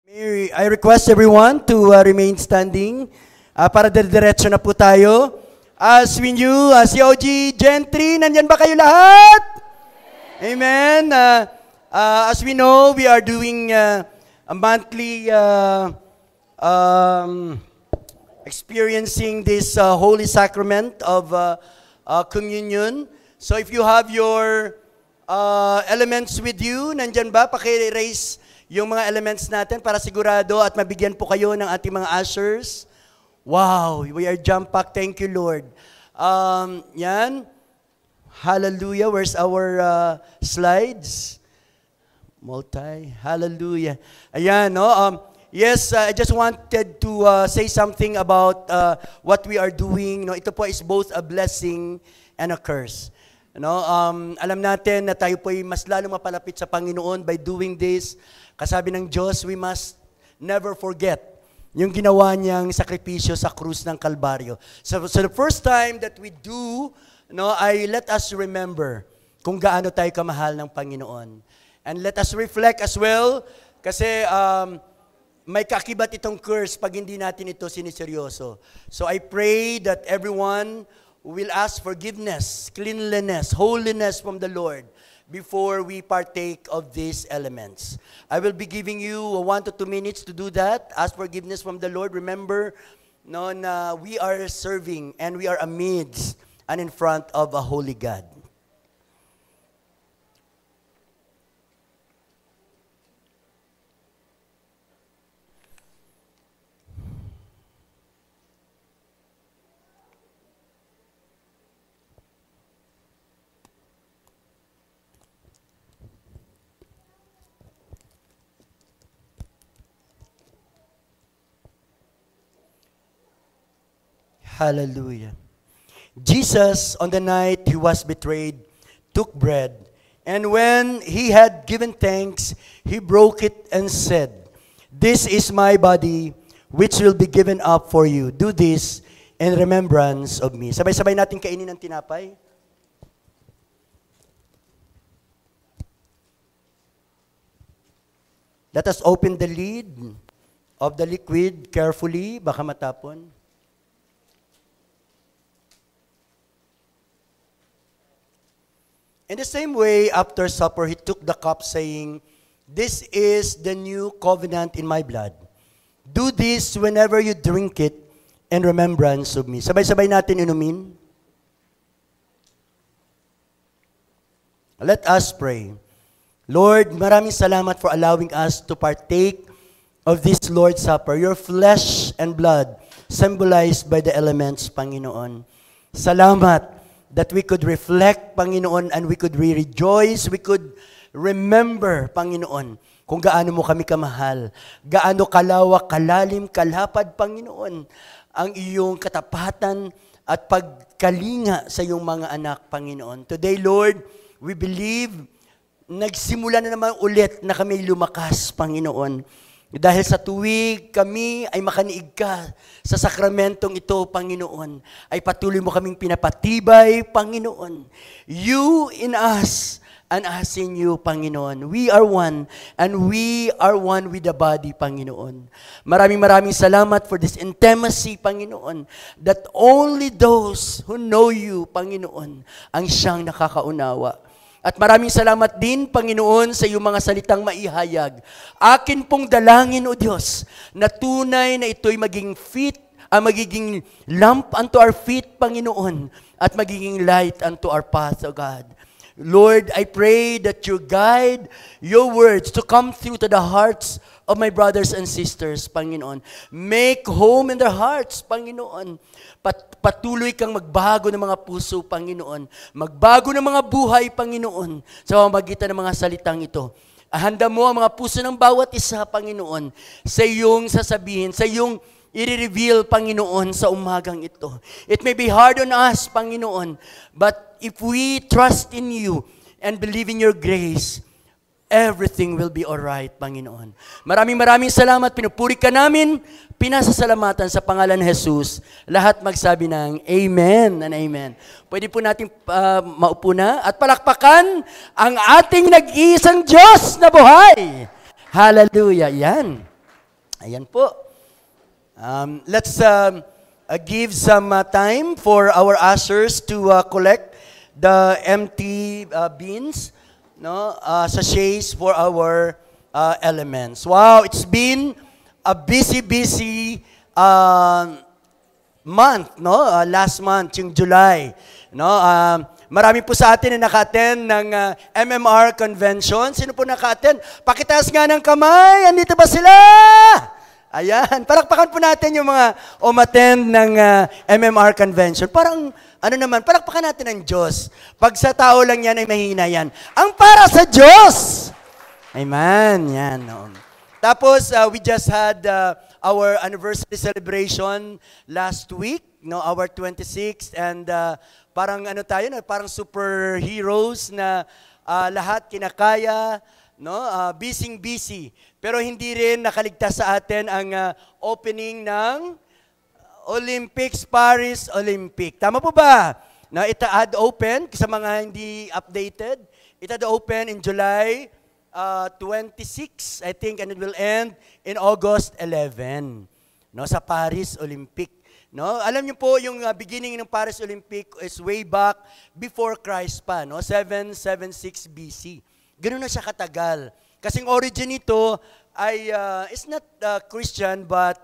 I request everyone to remain standing para diretso na po tayo. As we knew, si OG Gentry, nandyan ba kayo lahat? Amen. As we know, we are doing a monthly experiencing this holy sacrament of communion. So if you have your elements with you, nandyan ba? Paki-raise yung mga elements natin para sigurado at mabigyan po kayo ng ating mga ushers. Wow, we are jam-packed. Thank you, Lord. Yan. Hallelujah. Where's our slides? Hallelujah. Ayan, no? Yes, I just wanted to say something about what we are doing. No, ito po is both a blessing and a curse. No, alam natin na tayo po ay mas lalo mapalapit sa Panginoon by doing this. Kasabi ng Diyos, we must never forget yung ginawa niyang sakripisyo sa krus ng Kalbaryo. So the first time that we do, no, let us remember kung gaano tayo kamahal ng Panginoon. And let us reflect as well, kasi may kaakibat itong curse pag hindi natin ito siniseryoso. So I pray that everyone will ask forgiveness, cleanliness, holiness from the Lord before we partake of these elements. I will be giving you 1 to 2 minutes to do that. Ask forgiveness from the Lord. Remember, no, na we are serving and we are amidst and in front of a holy God. Hallelujah. Jesus, on the night he was betrayed, took bread, and when he had given thanks, he broke it and said, "This is my body, which will be given up for you. Do this in remembrance of me." Sabay-sabay natin kainin ng tinapay. Let us open the lid of the liquid carefully, baka matapon. In the same way, after supper, he took the cup, saying, "This is the new covenant in my blood. Do this whenever you drink it in remembrance of me." Sabay-sabay natin inumin. Let us pray. Lord, maraming salamat for allowing us to partake of this Lord's Supper, your flesh and blood symbolized by the elements, Panginoon. Salamat that we could reflect, Panginoon, and we could rejoice, we could remember, Panginoon, kung gaano mo kami kamahal, gaano kalawak, kalalim, kalapad, Panginoon, ang iyong katapatan at pagkalinga sa iyong mga anak, Panginoon. Today, Lord, we believe, nagsimula na naman ulit na kami lumakas, Panginoon. Dahil sa tuwig kami ay makaniig ka sa sakramentong ito, Panginoon, ay patuloy mo kaming pinapatibay, Panginoon. You in us and us in you, Panginoon. We are one and we are one with the body, Panginoon. Maraming salamat for this intimacy, Panginoon, that only those who know you, Panginoon, ang siyang nakakaunawa. At maraming salamat din, Panginoon, sa iyong mga salitang maihayag. Akin pong dalangin, O Diyos, na tunay na ito'y magiging magiging lamp unto our feet, Panginoon, at magiging light unto our path, O God. Lord, I pray that you guide your words to come through to the hearts of my brothers and sisters, Panginoon. Make home in their hearts, Panginoon. Patuloy kang magbago ng mga puso, Panginoon. Magbago ng mga buhay, Panginoon, sa pamamagitan ng mga salitang ito. Handa mo ang mga puso ng bawat isa, Panginoon, sa iyong sasabihin, sa iyong i-reveal, Panginoon, sa umagang ito. It may be hard on us, Panginoon, but if we trust in you and believe in your grace, everything will be alright, Panginoon. Maraming salamat. Pinupuri ka namin. Pinasasalamatan sa pangalan ni Jesus. Lahat magsabi ng Amen and Amen. Pwede po natin maupo na at palakpakan ang ating nag-iisang Diyos na buhay. Hallelujah. Yan. Ayan po. Let's give some time for our ushers to collect the empty bins, no, sachets for our elements. Wow, it's been a busy month, no? Last month, yung July, no? Marami po sa atin na naka-attend ng MMR convention. Sino po naka-attend? Pakitaas nga ng kamay. Andito ba sila? Ayan. Palakpakan po natin yung mga umattend ng MMR convention. Parang, ano naman, palakpakan natin ang Diyos. Pag sa tao lang yan ay mahina yan. Ang para sa Diyos! Amen. Yan. No? Tapos, we just had our anniversary celebration last week, no, our 26th, and parang ano tayo, no, parang superheroes na lahat kinakaya, no, busy. Pero hindi rin nakaligtas sa atin ang opening ng Olympics, Paris Olympic. Tama po ba? Na it had open, sa mga hindi updated, it had open in July 26, I think, and it will end in August 11, no, sa Paris Olympic. No, alam niyo po yung beginning ng Paris Olympic is way back before Christ pa, no, 776 BC. Ganoon na siya katagal. Kasing origin nito ay is not Christian but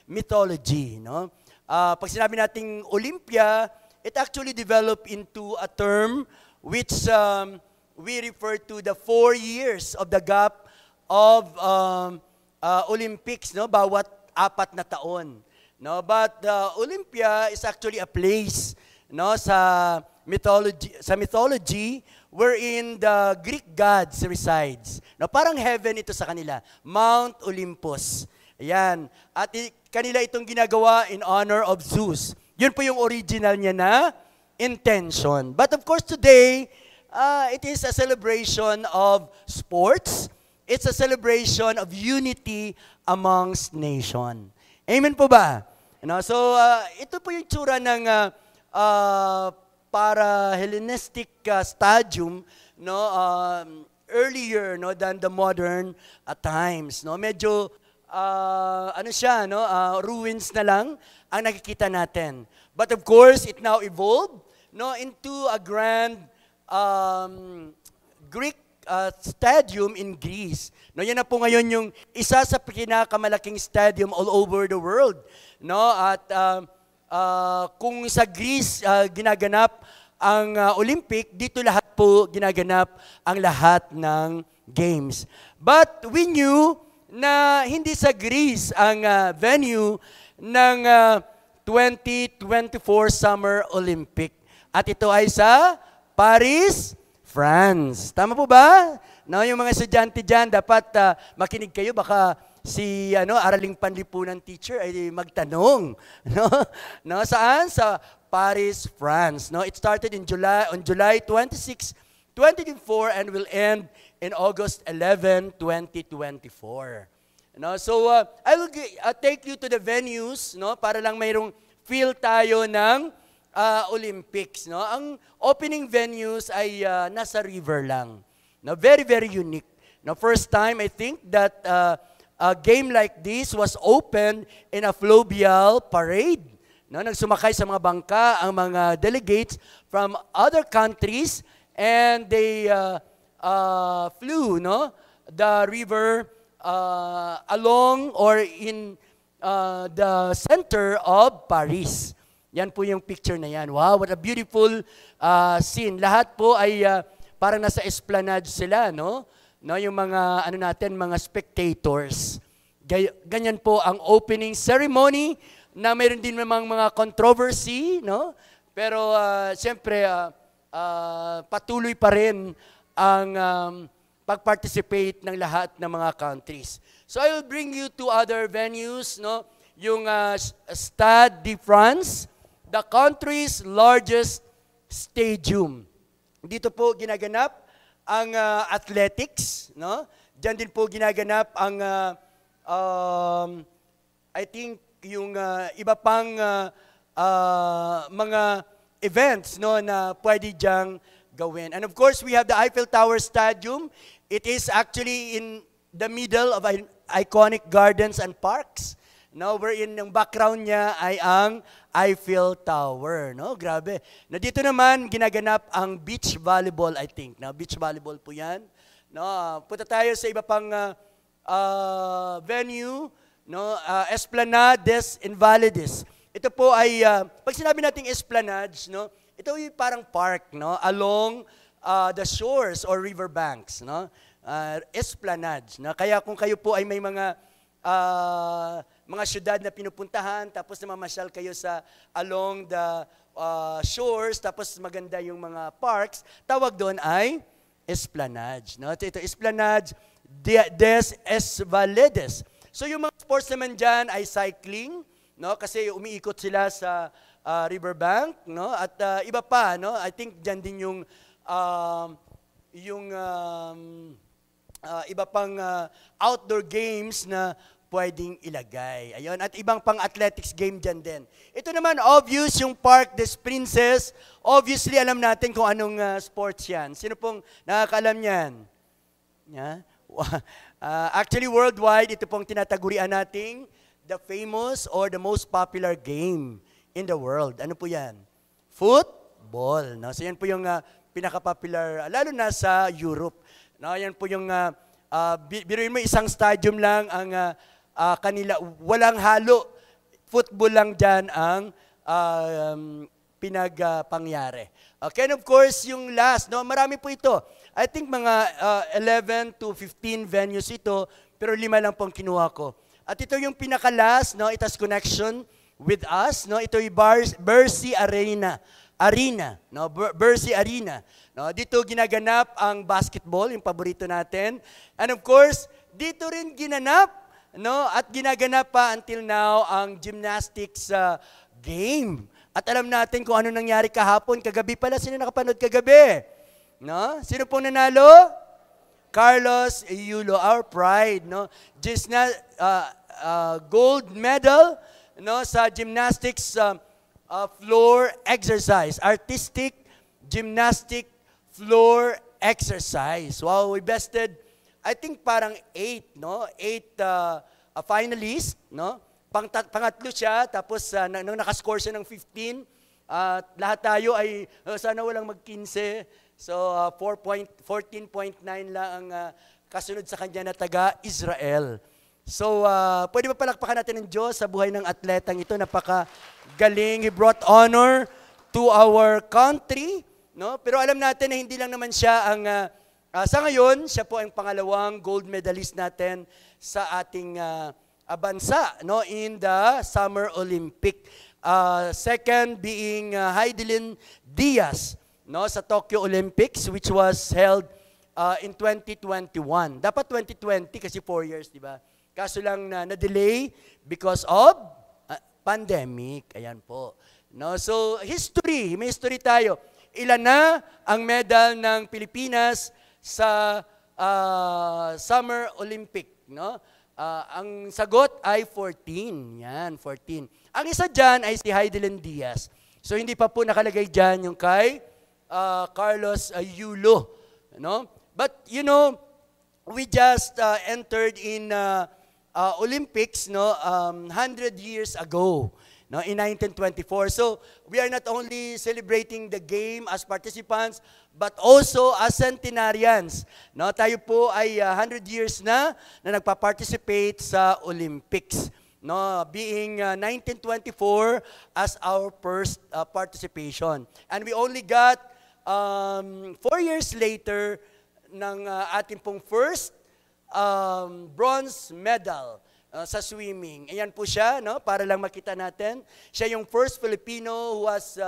mythology, no. Pag sinabi nating Olympia, it actually developed into a term which we refer to the 4 years of the gap of Olympics, no, bawat 4 na taon, no. But Olympia is actually a place, no, sa mythology wherein the Greek gods resides. No, parang heaven ito sa kanila, Mount Olympus. Ayan. At kanila itong ginagawa in honor of Zeus. Yun po yung original niya na intention. But of course today, it is a celebration of sports. It's a celebration of unity amongst nation. Amen po ba? No, so, ito po yung tsura ng para-Hellenistic stadium, no, earlier, no, than the modern times. No? Medyo, ano siya, no, ruins na lang ang nakikita natin. But of course, it now evolved, no, into a grand Greek stadium in Greece. No, yan na po ngayon yung isa sa pinakamalaking stadium all over the world. No, at kung sa Greece ginaganap ang Olympic, dito lahat po ginaganap ang lahat ng games. But we knew na hindi sa Greece ang venue ng 2024 Summer Olympic. At ito ay sa Paris, France. Tama po ba? No, yung mga estudyante dyan, dapat makinig kayo. Baka si araling panlipunan teacher ay magtanong. No? No, saan? Sa Paris, France. No, it started on July 26, 2024 and will end in August 11, 2024. No, so I will take you to the venues, no, para lang mayroong feel tayo ng Olympics, no? Ang opening venues ay nasa river lang. No, very unique. No, first time I think that a game like this was opened in a fluvial parade. No, nagsumakay sa mga bangka ang mga delegates from other countries and they flew, no, the river along or in the center of Paris. Yan po yung picture na yan. Wow, what a beautiful scene. Lahat po ay parang nasa esplanade sila, no? No, yung mga natin, mga spectators. Ganyan po ang opening ceremony na mayroon din mga controversy, no? Pero siyempre patuloy pa rin ang pag-participate ng lahat ng mga countries. So I will bring you to other venues, no? Yung Stade de France, the country's largest stadium. Dito po ginaganap ang athletics, no? Diyan din po ginaganap ang I think yung iba pang mga events, no, na pwede diyang gawin. And of course, we have the Eiffel Tower Stadium. It is actually in the middle of iconic gardens and parks. No, wherein yung background niya ay ang Eiffel Tower. No, grabe. Na dito naman ginaganap ang beach volleyball, I think. Na beach volleyball po 'yan. No, punta tayo sa iba pang venue, no, Esplanades Invalides. Ito po ay pag sinabi nating esplanades, no, ito ay parang park, no, along the shores or river banks, no. Esplanades, no. Kaya kung kayo po ay may mga syudad na pinupuntahan, tapos namamasyal kayo sa along the shores, tapos maganda yung mga parks, tawag doon ay esplanades. No? Ito, esplanades des Invalides. So yung mga sports naman dyan ay cycling, no? Kasi umiikot sila sa riverbank, no? At iba pa, no? I think dyan din yung iba pang outdoor games na pwedeng ilagay. Ayun, at ibang pang athletics game dyan din. Ito naman, obvious, yung Parc des Princes. Obviously, alam natin kung anong sports yan. Sino pong nakakaalam yan? Yeah? Actually, worldwide, ito pong tinatagurian nating the famous or the most popular game in the world. Ano po yan? Football. No? So yan po yung pinaka-popular, lalo na sa Europe. No? Yan po yung, biruin mo, isang stadium lang ang kanila, walang halo. Football lang dyan ang pinagpangyari. Okay, and of course, yung last, no, marami po ito. I think mga 11 to 15 venues ito, pero 5 lang pong kinuha ko. At ito yung pinaka-last, no, it has connection with us, no, ito yung Bercy Arena, no, Bercy Arena. No, dito ginaganap ang basketball, yung paborito natin. And of course, dito rin ginanap, no, at ginaganap pa until now ang gymnastics game. At alam natin kung ano nangyari kahapon, kagabi pala. Sino nakapanood kagabi? No? Sino pong nanalo? Carlos Yulo, our pride, no? Gold medal, no, sa gymnastics floor exercise, artistic gymnastic floor exercise. Wow, we bested, I think parang 8, no? 8 finalists, no? Pangatlo siya, tapos nung nakascore siya ng 15, lahat tayo ay sana walang mag-15. So 14.9 lang ang kasunod sa kanya na taga-Israel. So pwede ba palakpakan natin ng Diyos sa buhay ng atletang ito? Napakagaling. He brought honor to our country, no? Pero alam natin na hindi lang naman siya ang sa ngayon, siya po ang pangalawang gold medalist natin sa ating bansa, no, in the Summer Olympic. Second being Heidelin Diaz, no, sa Tokyo Olympics, which was held in 2021. Dapat 2020 kasi 4 years, di ba? Kaso lang na-delay because of pandemic. Ayan po. No, so history, may history tayo. Ilan na ang medal ng Pilipinas sa Summer Olympic, no? Ang sagot ay 14. Yan, 14. Ang isa dyan ay si Heidelin Diaz. So hindi pa po nakalagay dyan yung kay Carlos Yulo, no? But you know, we just entered in Olympics, no, 100 years ago, no, in 1924. So we are not only celebrating the game as participants, but also as centenarians. No, tayo po ay 100 years na nagpa-participate sa Olympics. No, being 1924 as our first participation. And we only got 4 years later ng ating pong first bronze medal sa swimming. Ayan po siya, no, para lang makita natin. Siya yung first Filipino who has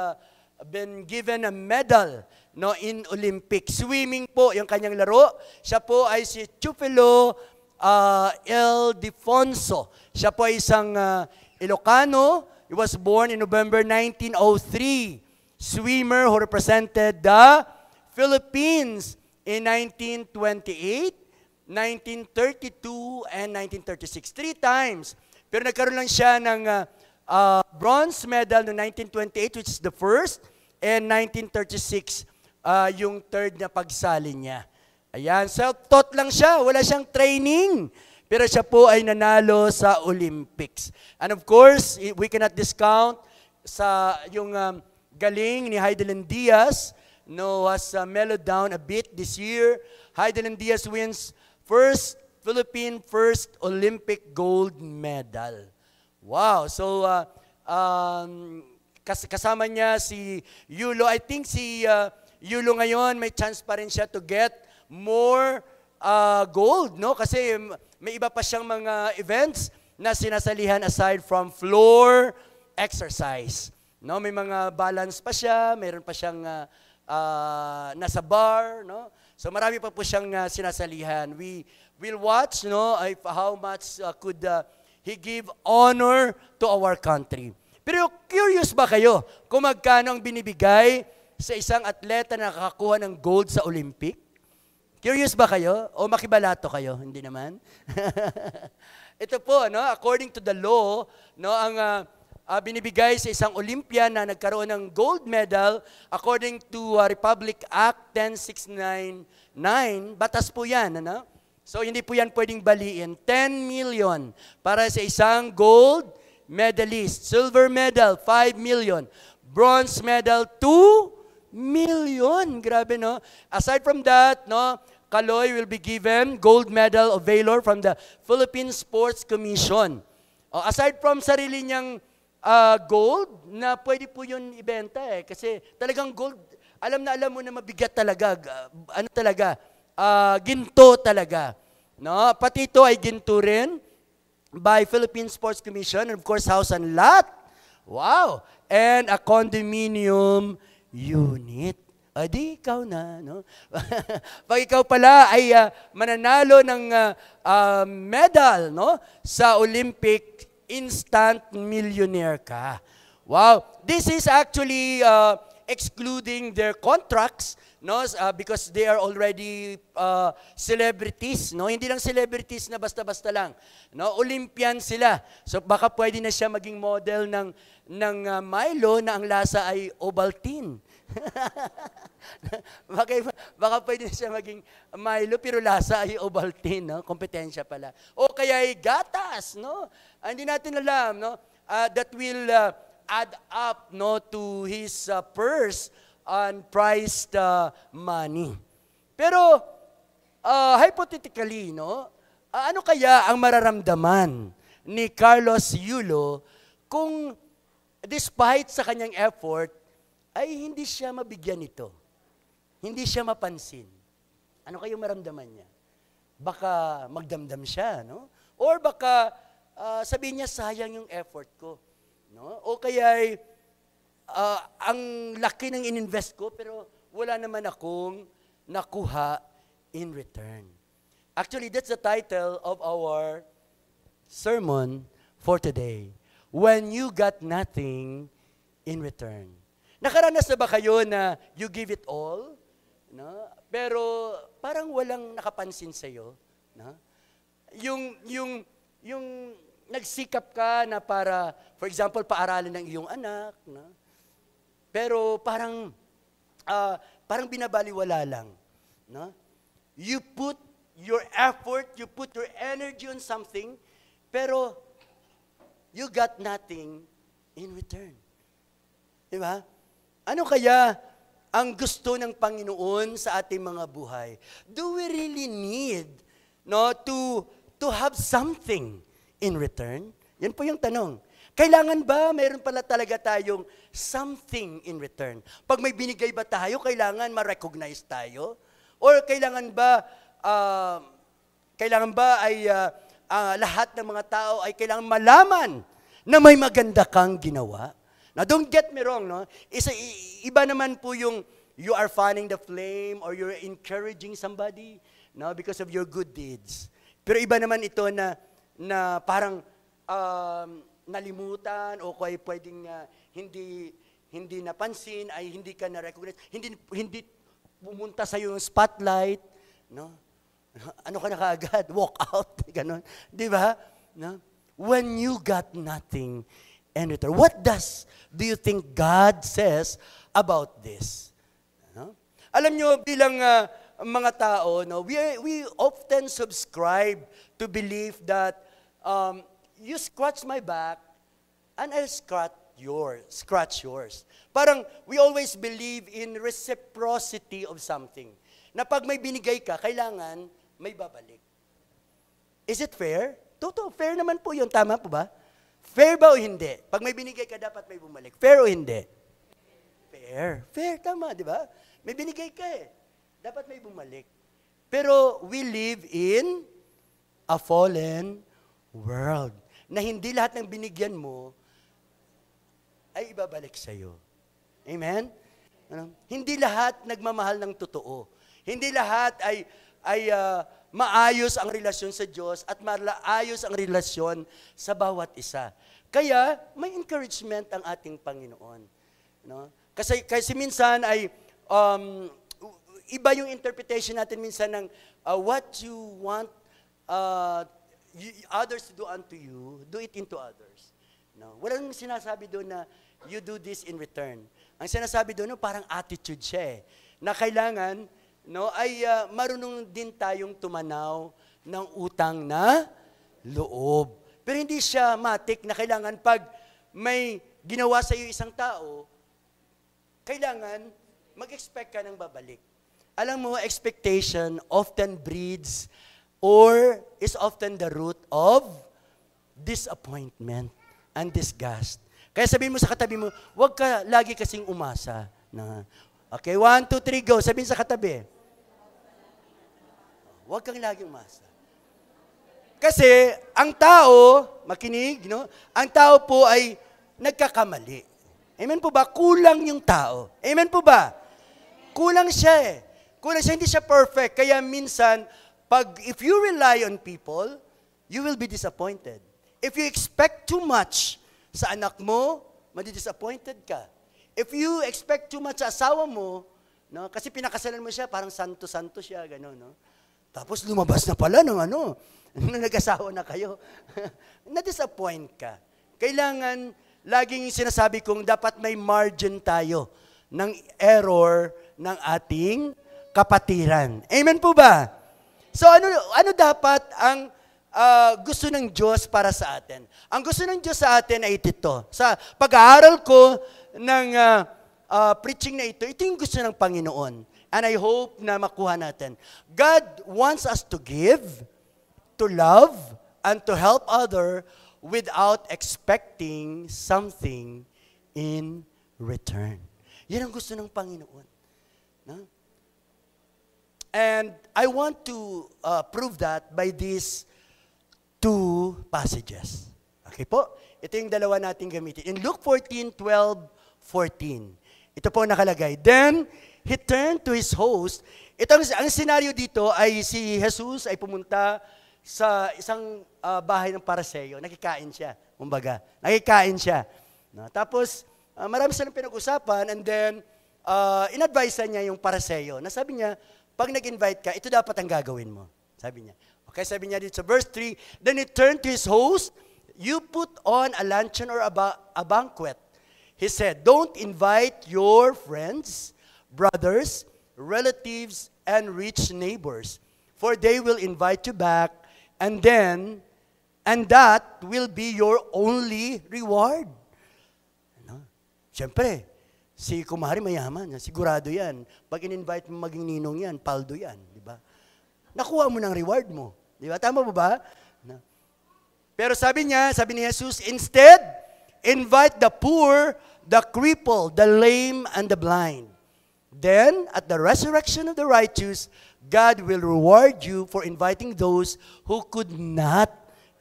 been given a medal, no, in Olympics. Swimming po yung kanyang laro. Siya po ay si Chufilo Ildefonso. Siya po ay isang Ilocano. He was born in November 1903. Swimmer who represented the Philippines in 1928, 1932, and 1936. 3 times. Pero nagkaroon lang siya ng bronze medal no 1928, which is the first, and 1936, yung third na pagsali niya. Ayan, self-taught lang siya, wala siyang training. pero siya po ay nanalo sa Olympics. And of course, we cannot discount sa yung galing ni Heidelin Diaz, no, has mellowed down a bit this year. Heidelin Diaz wins Philippine first Olympic gold medal. Wow. So, kasama niya si Yulo. I think si Yulo ngayon, may chance pa rin siya to get more gold, no? Kasi may iba pa siyang mga events na sinasalihan aside from floor exercise. No, may mga balance pa siya, mayroon pa siyang nasa bar, no? So marami pa po siyang sinasalihan. We will watch, no, if how much could he give honor to our country. Pero curious ba kayo kung magkano ang binibigay sa isang atleta na nakakakuha ng gold sa Olympic? Curious ba kayo? O makibalato kayo? Hindi naman. Ito po, no, according to the law, no, ang binibigay sa isang Olympian na nagkaroon ng gold medal, according to Republic Act 10699, batas po yan, ano? So hindi po yan pwedeng baliin. 10 million para sa isang gold medalist. Silver medal, 5 million. Bronze medal, 2 million. Grabe, no? Aside from that, no, Kaloy will be given gold medal of valor from the Philippine Sports Commission. Aside from sarili niyang gold, na pwede po yun ibenta eh. Kasi talagang gold, alam mo na mabigat talaga. Ano talaga? Ginto talaga. No? Pati ito ay ginto rin by Philippine Sports Commission. And of course, house and lot. Wow! And a condominium unit. Di ikaw na, no? Pag ikaw pala ay mananalo ng medal, no, sa Olympic, instant millionaire ka. Wow! This is actually excluding their contracts, no, because they are already celebrities, no? Hindi lang celebrities na basta-basta lang, no? Olympian sila. So baka pwede na siya maging model ng Milo na ang lasa ay Ovaltine. baka pwede na siya maging Milo pero lasa ay Ovaltine, no? Kompetensya pala. O kaya ay gatas, no? Hindi natin alam, no? That will add up, no, to his purse and prized money. Pero hypothetically, no, ano kaya ang mararamdaman ni Carlos Yulo kung despite sa kanyang effort ay hindi siya mabigyan nito. Hindi siya mapansin. Ano kayong maramdaman niya? Baka magdamdam siya, no? Or baka sabihin niya, sayang yung effort ko, no? O kaya ang laki ng ininvest ko pero wala naman akong nakuha in return. Actually, that's the title of our sermon for today. When you got nothing in return. Nakaranas na ba kayo na you give it all, no? Pero parang walang nakapansin sa iyo, no? Yung nagsikap ka na para, for example, paaralin ng iyong anak, no? Pero parang binabaliwala lang, no? You put your effort, you put your energy on something, pero you got nothing in return. Di ba? Ano kaya ang gusto ng Panginoon sa ating mga buhay? Do we really need, no, to have something in return? Yan po yung tanong. Kailangan ba mayroon pala talaga tayong something in return? Pag may binigay ba tayo, kailangan ma-recognize tayo? Or kailangan ba ay lahat ng mga tao ay kailangan malaman na may maganda kang ginawa? Now, don't get me wrong, no? Iba naman po yung you are fanning the flame or you're encouraging somebody, no, because of your good deeds. Pero iba naman ito na parang nalimutan o kaya pwedeng hindi napansin, ay hindi ka na-recognize, hindi pumunta sa yung spotlight, no? Ano ka na kaagad? Walk out, gano'n. Di ba? No? When you got nothing in return. What do you think God says about this? No? Alam nyo, bilang mga tao, no, we often subscribe to believe that you scratch my back and I'll scratch yours. Parang we always believe in reciprocity of something. Na pag may binigay ka, kailangan may babalik. Is it fair? Totoo, fair naman po yun. Tama po ba? Fair ba o hindi? Pag may binigay ka, dapat may bumalik. Fair o hindi? Fair. Fair, tama, di ba? May binigay ka eh. Dapat may bumalik. Pero we live in a fallen world na hindi lahat ng binigyan mo ay ibabalik sa'yo. Amen? Hindi lahat nagmamahal ng totoo. Hindi lahat ay maayos ang relasyon sa Diyos at maayos ang relasyon sa bawat isa. Kaya, may encouragement ang ating Panginoon. No? Kasi minsan ay, iba yung interpretation natin minsan ng what you want others to do unto you, do it into others. No? Walang sinasabi doon na you do this in return. Ang sinasabi doon, no, parang attitude siya eh, na kailangan no, ay marunong din tayong tumanaw ng utang na loob. Pero hindi siya matik na kailangan pag may ginawa sa iyo isang tao, kailangan mag-expect ka ng babalik. Alam mo, expectation often breeds or is often the root of disappointment and disgust. Kaya sabihin mo sa katabi mo, huwag ka lagi kasing umasa. Na, okay, 1, 2, 3, go. Sabihin sa katabi. Huwag kang lagi umasa. Kasi, ang tao, makinig, no? Ang tao po ay nagkakamali. Amen po ba? Kulang yung tao. Amen po ba? Kulang siya eh. Kulang siya, hindi siya perfect. Kaya minsan, if you rely on people, you will be disappointed. If you expect too much sa anak mo, madi-disappointed ka. If you expect too much sa asawa mo, no, kasi pinakasalan mo siya, parang santo-santo siya, gano'n, no? Tapos lumabas na pala ng nung nag-asawa na kayo. Na-disappoint ka. Kailangan, laging sinasabi kong dapat may margin tayo ng error ng ating kapatiran. Amen po ba? So ano dapat ang gusto ng Diyos para sa atin? Ang gusto ng Diyos sa atin ay ito. Sa pag-aaral ko ng preaching na ito yung gusto ng Panginoon. And I hope na makuha natin. God wants us to give, to love, and to help other without expecting something in return. Yan ang gusto ng Panginoon. No? And I want to prove that by these 2 passages. Okay po? Ito yung dalawa nating gamitin. In Luke 14:12-14, ito po nakalagay. Then, he turned to his host. Ang senaryo dito ay si Jesus ay pumunta sa isang bahay ng Pariseo. Nakikain siya. Kumbaga, nakikain siya. No? Tapos, marami silang pinag-usapan and then, in-advise niya yung Pariseo. Nasabi niya, pag nag-invite ka, ito dapat ang gagawin mo. Sabi niya. Okay, sabi niya dito sa verse 3, then he turned to his host, you put on a luncheon or a banquet. He said, don't invite your friends, brothers, relatives, and rich neighbors, for they will invite you back, and that will be your only reward. Ano? Siyempre, si kumari mayaman, sigurado yan. Pag in-invite mo maging ninong yan, paldo yan, di ba? Nakuha mo ng reward mo. Di ba? Tama ba? No. Pero sabi ni Jesus, instead, invite the poor, the crippled, the lame, and the blind. Then, at the resurrection of the righteous, God will reward you for inviting those who could not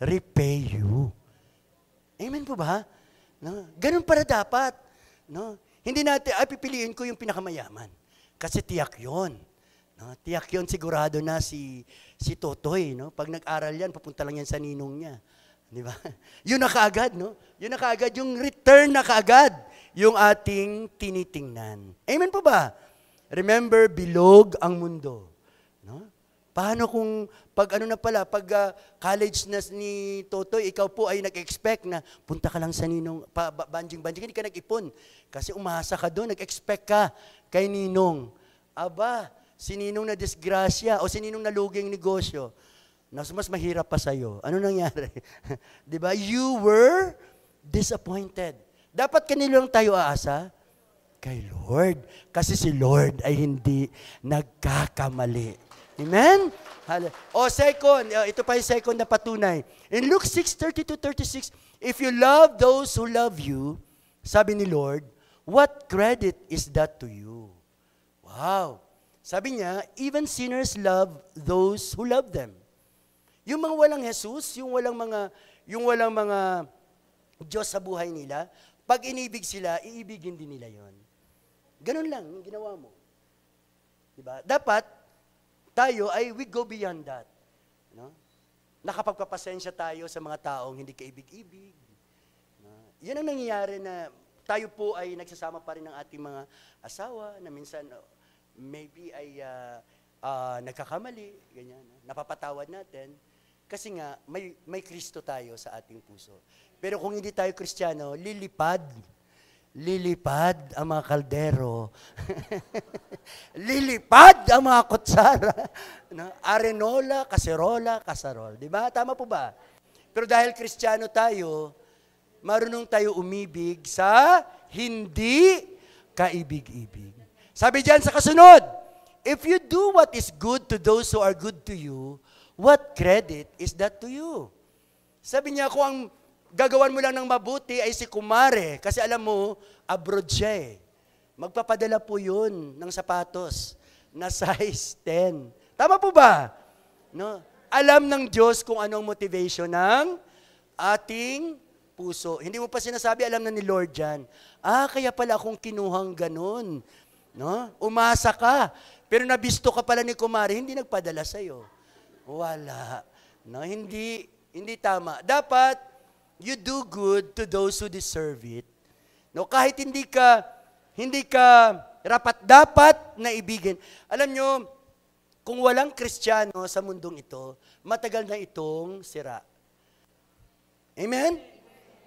repay you. Amen po ba? No? Ganun para dapat. No? Hindi natin, pipiliin ko yung pinakamayaman. Kasi tiyak yun. No? Tiyak yun, sigurado na si Totoy. No? Pag nag-aral yan, pupunta lang yan sa ninong niya. Di ba? Yun na kaagad, no? Yun na kaagad, yung return na kaagad, yung ating tinitingnan. Amen po ba? Remember, bilog ang mundo. No? Paano kung, pag college na ni Totoy, ikaw po ay nag-expect na, punta ka lang sa ninong, banjing-banjing, hindi ka nag-ipon. Kasi umasa ka doon, nag-expect ka kay ninong. Aba, Sininong na disgrasya o sininong naluging negosyo, mas mahirap pa sa'yo. Ano nangyari? Di ba? You were disappointed. Dapat kanino lang tayo aasa? Kay Lord. Kasi si Lord ay hindi nagkakamali. Amen? O second, ito pa yung second na patunay. In Luke 6:30-36, if you love those who love you, sabi ni Lord, what credit is that to you? Wow! Sabi niya, even sinners love those who love them. Yung mga walang Jesus, yung walang mga Diyos sa buhay nila, pag inibig sila, iibigin din nila yon. Ganun lang yung ginawa mo. Diba? Dapat, tayo we go beyond that. No? Nakapagpapasensya tayo sa mga taong hindi kaibig-ibig. No? Yan ang nangyayari na tayo po ay nagsasama pa rin ng ating mga asawa na minsan maybe ay nagkakamali, ganyan. Napapatawad natin. Kasi nga, may Kristo tayo sa ating puso. Pero kung hindi tayo Kristiyano, lilipad ang mga kaldero. Lilipad ang mga kutsara. No? Arenola, kaserola, kasarol. Di ba? Tama po ba? Pero dahil Kristiyano tayo, marunong tayo umibig sa hindi kaibig-ibig. Sabi diyan sa kasunod, if you do what is good to those who are good to you, what credit is that to you? Sabi niya, kung ang gagawan mo lang ng mabuti ay si kumare, kasi alam mo, abroad siya eh. Magpapadala po yun ng sapatos na size 10. Tama po ba? No? Alam ng Diyos kung anong motivation ng ating puso. Hindi mo pa sinasabi, alam na ni Lord yan. Kaya pala akong kinuhang ganun. No? Umasa ka. Pero nabisto ka pala ni kumare, hindi nagpadala sa'yo. Wala. No? Hindi tama. Dapat, you do good to those who deserve it. No, kahit hindi ka dapat na ibigin. Alam nyo, kung walang Kristiyano sa mundong ito, matagal na itong sira. Amen?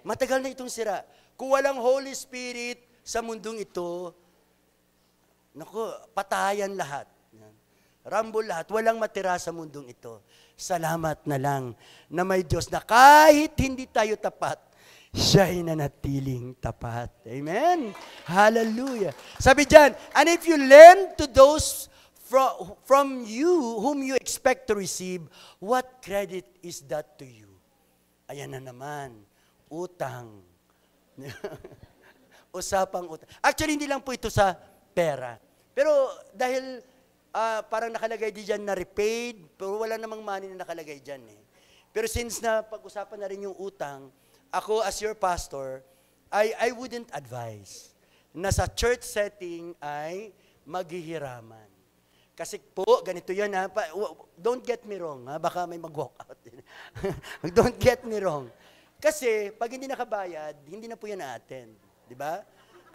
Matagal na itong sira. Kung walang Holy Spirit sa mundong ito, naku, patayan lahat. Rambol lahat. Walang matira sa mundong ito. Salamat na lang na may Diyos na kahit hindi tayo tapat, siya'y nanatiling tapat. Amen? Hallelujah. Sabi diyan, and if you lend to those from you whom you expect to receive, what credit is that to you? Ayan na naman. Utang. Usapang utang. Actually, hindi lang po ito sa pera. Pero dahil parang nakalagay diyan na repaid, pero wala namang money na nakalagay diyan eh. Pero since na pag-usapan na rin yung utang, ako as your pastor, I wouldn't advise na sa church setting ay maghihiraman. Kasi po, ganito yan ha, don't get me wrong ha, baka may mag-walk out. Don't get me wrong. Kasi pag hindi nakabayad, hindi na po yan na-attend. Di ba?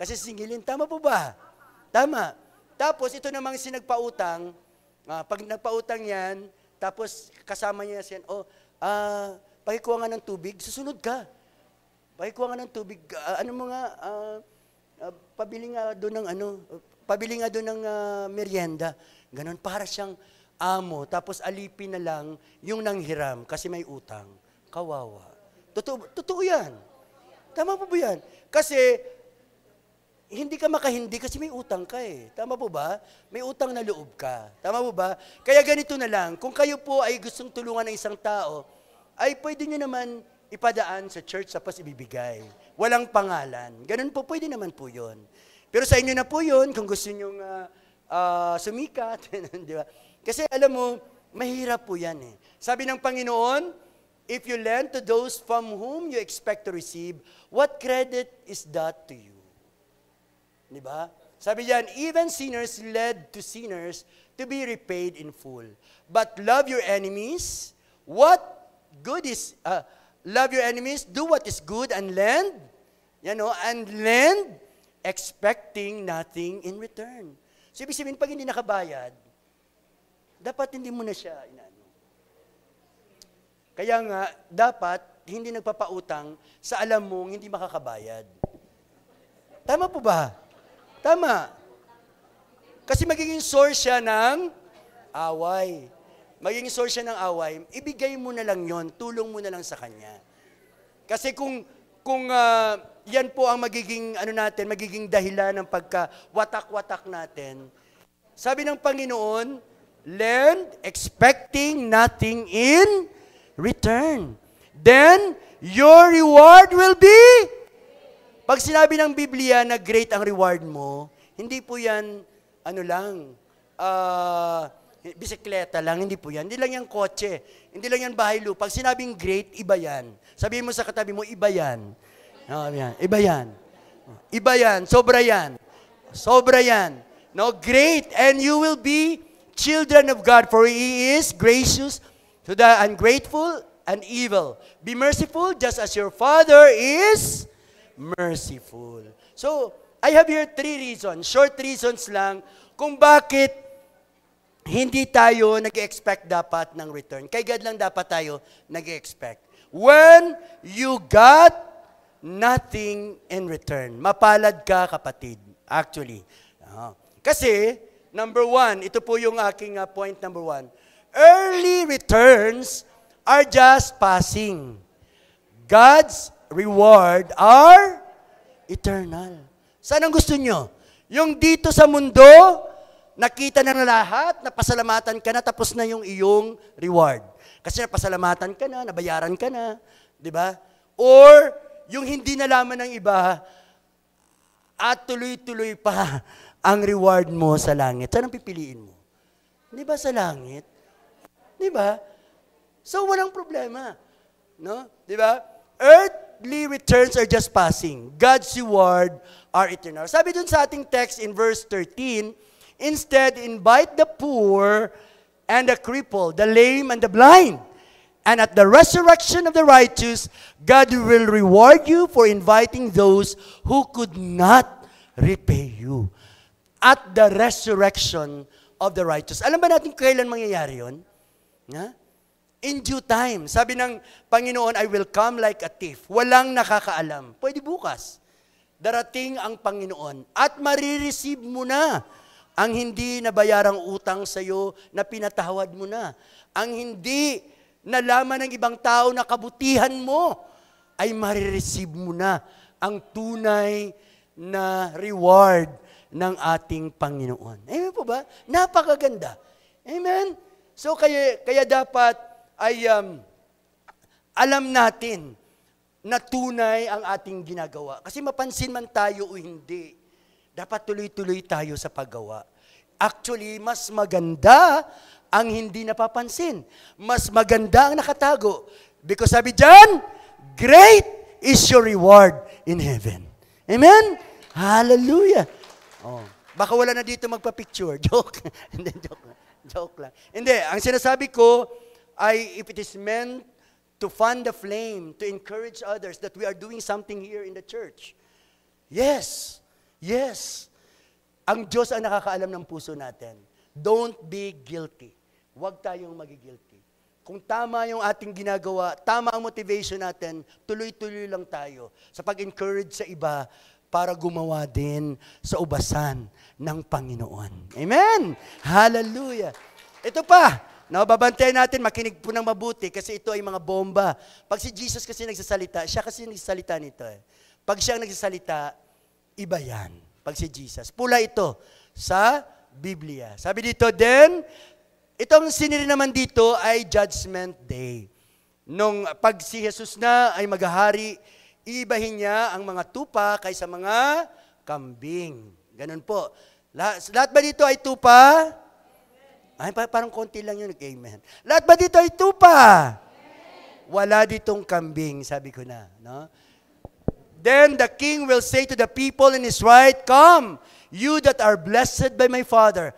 Kasi singilin, tama po ba? Tama. Tapos, ito namang sinagpautang, pag nagpautang yan, tapos kasama niya siya, pakikuha nga ng tubig, susunod ka. Pakikuha nga ng tubig, pabili nga doon ng merienda. Ganon, para siyang amo, tapos alipin na lang yung nanghiram kasi may utang. Kawawa. Totoo yan. Tama po ba yan? Kasi, hindi ka makahindi kasi may utang ka eh. Tama po ba? May utang na loob ka. Tama po ba? Kaya ganito na lang, kung kayo po ay gustong tulungan ng isang tao, ay pwede nyo naman ipadaan sa church tapos ibibigay. Walang pangalan. Ganun po, pwede naman po yun. Pero sa inyo na po yun, kung gusto nyo sumikat. Di ba? Kasi alam mo, mahirap po yan eh. Sabi ng Panginoon, if you lend to those from whom you expect to receive, what credit is that to you? Di ba? Sabi diyan, even sinners led to sinners to be repaid in full. But love your enemies. What good is, love your enemies, do what is good and lend, and lend expecting nothing in return. So, ibig sabihin, pag hindi nakabayad, dapat hindi mo na siya inaano. Kaya nga, dapat hindi nagpapautang sa alam mong hindi makakabayad. Tama po ba? Tama. Kasi magiging source siya ng away. Magiging source siya ng away. Ibigay mo na lang yon, tulong mo na lang sa kanya. Kasi kung yan po ang magiging, magiging dahilan ng pagka-watak-watak natin, sabi ng Panginoon, lend expecting nothing in return. Then, your reward will be. Pag sinabi ng Biblia na great ang reward mo, hindi po yan, bisikleta lang, hindi po yan. Hindi lang yan kotse, hindi lang yan bahay lupa. Pag sinabing great, iba yan. Sabihin mo sa katabi mo, iba yan. Iba yan. Iba yan. Sobra yan. Sobra yan. No, great. And you will be children of God, for He is gracious to the ungrateful and evil. Be merciful just as your Father is merciful. So, I have here 3 reasons, short reasons lang, kung bakit hindi tayo nag-expect dapat ng return. Kay God lang dapat tayo nag-expect. When you got nothing in return. Mapalad ka, kapatid. Actually. Kasi, number 1, ito po yung aking point number 1. Early returns are just passing. God's reward are eternal. Saan ang gusto nyo? Yung dito sa mundo, nakita na lahat, napasalamatan ka na, tapos na yung iyong reward. Kasi napasalamatan ka na, nabayaran ka na, di ba? Or, yung hindi nalaman ng iba, at tuloy-tuloy pa ang reward mo sa langit. Saan ang pipiliin mo? Di ba sa langit? Di ba? So, walang problema. No? Di ba? Earthly returns are just passing. God's reward are eternal. Sabi dun sa ating text in verse 13, instead, invite the poor and the crippled, the lame and the blind. And at the resurrection of the righteous, God will reward you for inviting those who could not repay you. At the resurrection of the righteous. Alam ba natin kailan mangyayari yun? In due time. Sabi ng Panginoon, I will come like a thief. Walang nakakaalam. Pwede bukas. Darating ang Panginoon at marireceive mo na ang hindi nabayarang utang sa iyo na pinatawad mo na. Ang hindi nalaman ng ibang tao na kabutihan mo ay marireceive mo na ang tunay na reward ng ating Panginoon. Amen po ba? Napakaganda. Amen? So kaya dapat ay alam natin na tunay ang ating ginagawa. Kasi mapansin man tayo o hindi, dapat tuloy-tuloy tayo sa paggawa. Actually, mas maganda ang hindi napapansin. Mas maganda ang nakatago. Because sabi dyan, great is your reward in heaven. Amen? Hallelujah. Oh, baka wala na dito magpa-picture. Joke. Hindi, joke lang. Hindi, ang sinasabi ko ay if it is meant to fan the flame, to encourage others that we are doing something here in the church. Yes. Yes. Ang Diyos ang nakakaalam ng puso natin. Don't be guilty. Huwag tayong magigilty. Kung tama yung ating ginagawa, tama ang motivation natin, tuloy-tuloy lang tayo sa pag-encourage sa iba para gumawa din sa ubasan ng Panginoon. Amen! Hallelujah! Ito pa, babantayan natin, makinig po ng mabuti kasi ito ay mga bomba. Pag si Jesus kasi nagsasalita, siya kasi nagsasalita nito. Pag siya nagsasalita, iba yan. Pag si Jesus. Pula ito sa Biblia. Sabi dito, then, itong siniri naman dito ay Judgment Day. Nung pag si Jesus na ay maghahari, iibahin niya ang mga tupa kaysa mga kambing. Ganun po. Lahat ba dito ay tupa? Ay, parang konti lang yun. Amen. Lahat ba dito ay tupa? Wala ditong kambing, sabi ko na. No? Then the king will say to the people in his right, come, you that are blessed by my Father,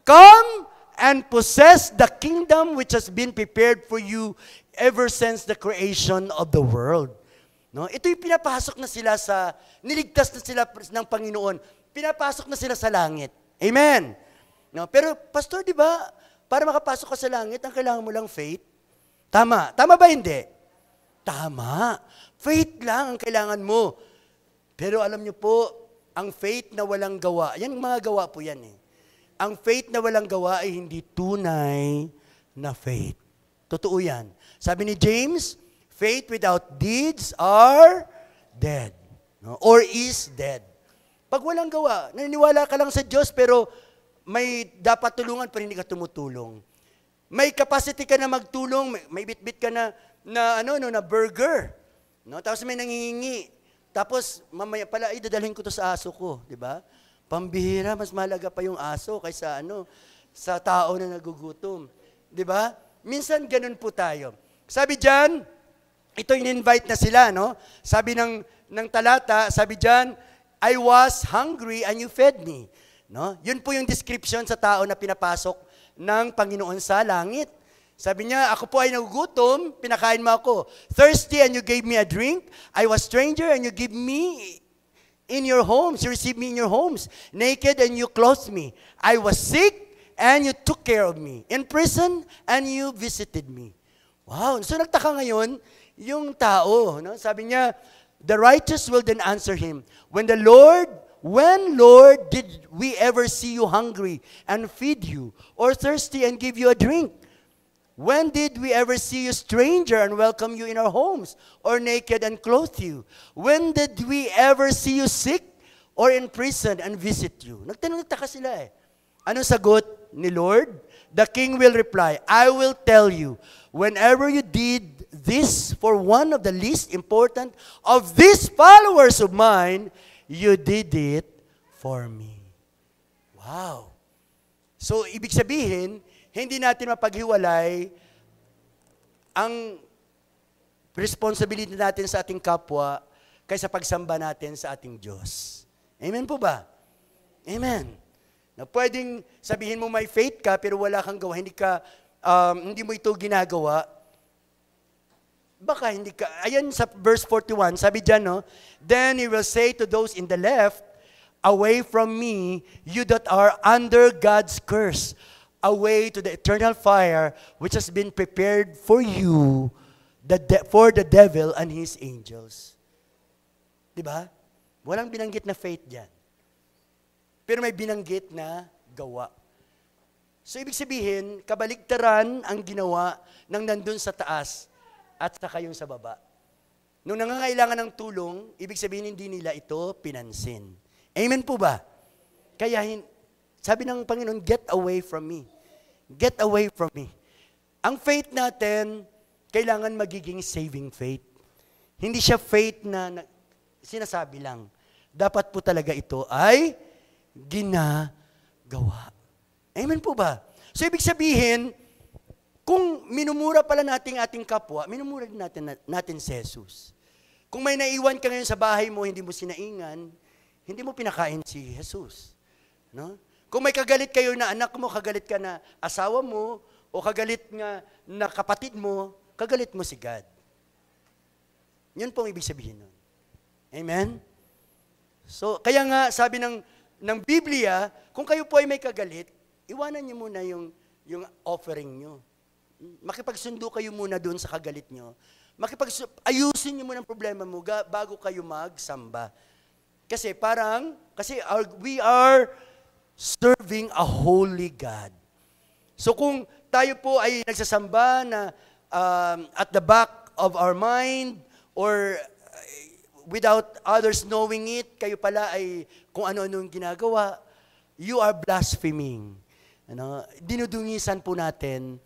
come and possess the kingdom which has been prepared for you ever since the creation of the world. No? Ito yung pinapasok na sila niligtas na sila ng Panginoon, pinapasok na sila sa langit. Amen? No? Pero, Pastor, di ba, para makapasok ka sa langit, ang kailangan mo lang faith? Tama. Tama ba hindi? Tama. Faith lang ang kailangan mo. Pero alam niyo po, ang faith na walang gawa, yan mga gawa po yan eh. ang faith na walang gawa ay hindi tunay na faith. Totoo yan. Sabi ni James, faith without deeds are dead. No? Or is dead. Pag walang gawa, naniniwala ka lang sa Diyos pero may dapat tulungan pero hindi ka tumutulong. May capacity ka na magtulong, may bitbit ka na burger. No? Tapos may nangihingi. Tapos mamaya pala, dadalhin ko to sa aso ko, di ba? Pambihira, mas mahalaga pa yung aso kaysa sa tao na nagugutom. Di ba? Minsan ganun po tayo. Sabi diyan, ito in-invite na sila, no? Sabi ng talata, sabi diyan, I was hungry and you fed me. No? Yun po yung description sa tao na pinapasok ng Panginoon sa langit. Sabi niya, ako po ay nagugutom, pinakain mo ako. Thirsty and you gave me a drink. I was stranger and you gave me in your homes. You received me in your homes. Naked and you clothed me. I was sick and you took care of me. In prison and you visited me. Wow. So nagtaka ngayon yung tao. No? Sabi niya, the righteous will then answer him, When Lord, did we ever see you hungry and feed you, or thirsty and give you a drink? When did we ever see you stranger and welcome you in our homes, or naked and clothe you? When did we ever see you sick or in prison and visit you? Nagtanong-nagtaka sila eh. Anong sagot ni Lord? The king will reply, I will tell you, whenever you did this for one of the least important of these followers of mine, you did it for me. Wow. So, ibig sabihin, hindi natin mapaghiwalay ang responsibility natin sa ating kapwa kaysa pagsamba natin sa ating Diyos. Amen po ba? Amen. Na pwedeng sabihin mo may faith ka pero wala kang gawa, hindi mo ito ginagawa, baka hindi ka, ayan sa verse 41, sabi dyan, no? Then he will say to those in the left, away from me, you that are under God's curse, away to the eternal fire which has been prepared for you, for the devil and his angels. Diba? Walang binanggit na faith dyan. Pero may binanggit na gawa. So, ibig sabihin, kabaligtaran ang ginawa ng nandun sa taas at saka yung sa baba. Nung nangangailangan ng tulong, ibig sabihin hindi nila ito pinansin. Amen po ba? Kaya, sabi ng Panginoon, get away from me. Get away from me. Ang faith natin, kailangan magiging saving faith. Hindi siya faith na sinasabi lang. Dapat po talaga ito ay ginagawa. Amen po ba? So, ibig sabihin, kung minumura pala natin ating kapwa, minumura din natin si Jesus. Kung may naiwan ka ngayon sa bahay mo, hindi mo sinaingan, hindi mo pinakain si Jesus. No? Kung may kagalit kayo na anak mo, kagalit ka na asawa mo, o kagalit nga na kapatid mo, kagalit mo si God. Yun pong ibig sabihin nun. Amen? So, kaya nga, sabi ng Biblia, kung kayo po ay may kagalit, iwanan niyo muna yung offering niyo. Makipagsundo kayo muna doon sa kagalit niyo. Ayusin niyo muna ang problema mo bago kayo magsamba. Kasi we are serving a holy God. So kung tayo po ay nagsasamba na at the back of our mind or without others knowing it, kayo pala ay kung ano-ano yung ginagawa, you are blaspheming. Dinudungisan po natin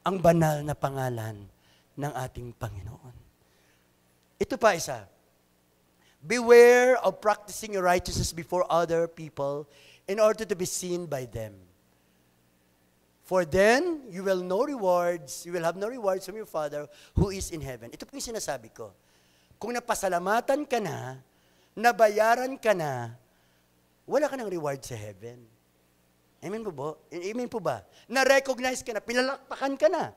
ang banal na pangalan ng ating Panginoon. Ito pa isa. Beware of practicing your righteousness before other people in order to be seen by them. For then, you will have no rewards from your Father who is in heaven. Ito po yung sinasabi ko. Kung napasalamatan ka na, nabayaran ka na, wala ka ng reward sa heaven. Amen po ba? Amen po ba? Na-recognize ka na, pinalakpakan ka na.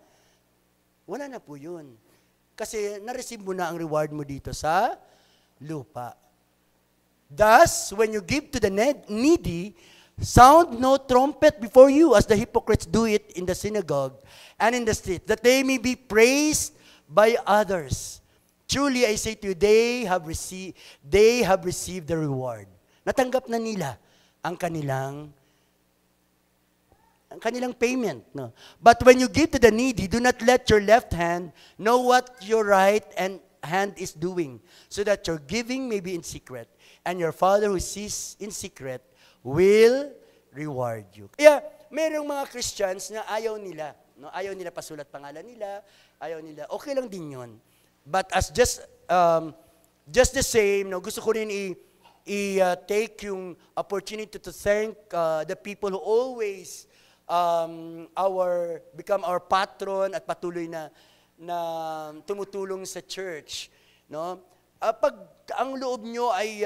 Wala na po yun. Kasi na-receive mo na ang reward mo dito sa lupa. Thus, when you give to the needy, sound no trumpet before you as the hypocrites do it in the synagogue and in the street, that they may be praised by others. Truly, I say to you, they have received the reward. Natanggap na nila ang kanilang payment. No? But when you give to the needy, do not let your left hand know what your right hand is doing, so that your giving may be in secret, and your Father who sees in secret will reward you. Kaya, mayroong mga Christians na ayaw nila. No? Ayaw nila pasulat pangalan nila, ayaw nila, okay lang din yun. But as just the same, no, gusto ko rin take yung opportunity to thank the people who always become our patron at patuloy na tumutulong sa church, no? Pag ang loob nyo ay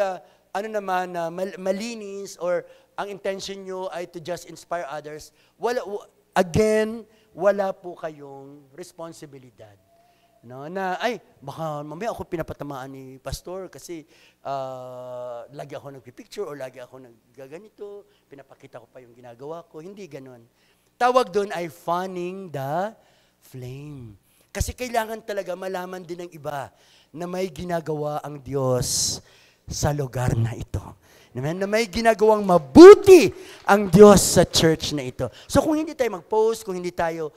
malinis, or ang intention nyo ay to just inspire others, wala po kayong responsibilidad. No, na, baka mamaya ako pinapatamaan ni pastor kasi lagi ako nagpipicture o lagi ako naggaganito, pinapakita ko pa yung ginagawa ko. Hindi ganon. Tawag doon ay fanning the flame. Kasi kailangan talaga malaman din ng iba na may ginagawa ang Diyos sa lugar na ito. Na may ginagawang mabuti ang Diyos sa church na ito. So kung hindi tayo mag-post, kung hindi tayo